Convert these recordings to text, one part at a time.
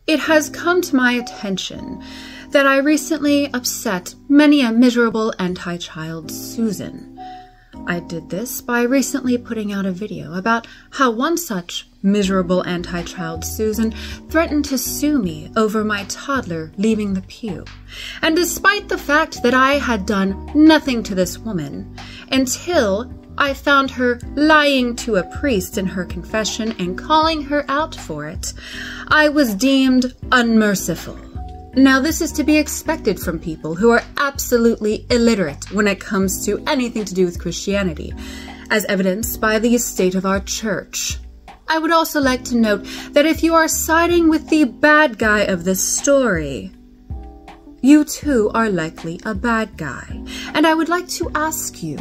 It has come to my attention that I recently upset many a miserable anti-child Susan. I did this by recently putting out a video about how one such miserable anti-child Susan threatened to sue me over my toddler leaving the pew. And despite the fact that I had done nothing to this woman until I found her lying to a priest in her confession and calling her out for it, I was deemed unmerciful. Now, this is to be expected from people who are absolutely illiterate when it comes to anything to do with Christianity, as evidenced by the state of our church. I would also like to note that if you are siding with the bad guy of this story, you too are likely a bad guy. And I would like to ask you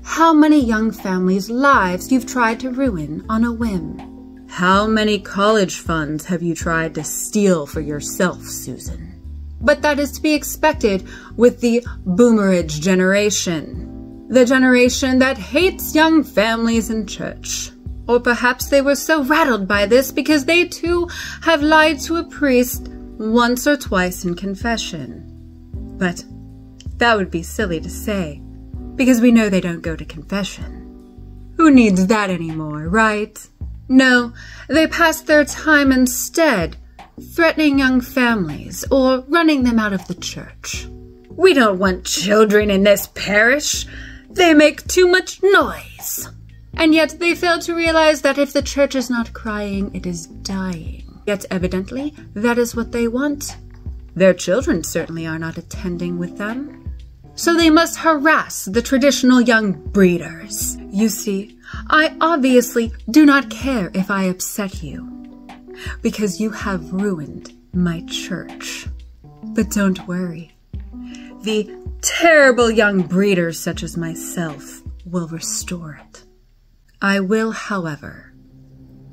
how many young families' lives you've tried to ruin on a whim. How many college funds have you tried to steal for yourself, Susan? But that is to be expected with the boomerage generation. The generation that hates young families in church. Or perhaps they were so rattled by this because they too have lied to a priest once or twice in confession. But that would be silly to say, because we know they don't go to confession. Who needs that anymore, right? No, they pass their time instead threatening young families or running them out of the church. We don't want children in this parish. They make too much noise. And yet they fail to realize that if the church is not crying, it is dying. Yet evidently, that is what they want. Their children certainly are not attending with them. So they must harass the traditional young breeders. You see, I obviously do not care if I upset you, because you have ruined my church. But don't worry. The terrible young breeders such as myself will restore it. I will, however,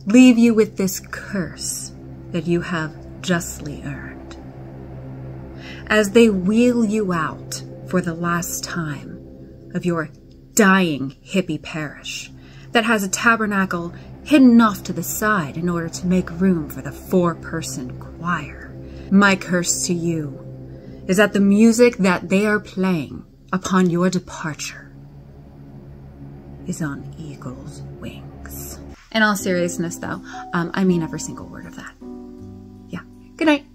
leave you with this curse that you have justly earned. As they wheel you out for the last time of your dying hippie parish that has a tabernacle hidden off to the side in order to make room for the 4-person choir, my curse to you is that the music that they are playing upon your departure is on eagle's wings. In all seriousness, though, I mean every single word of that. Yeah. Good night.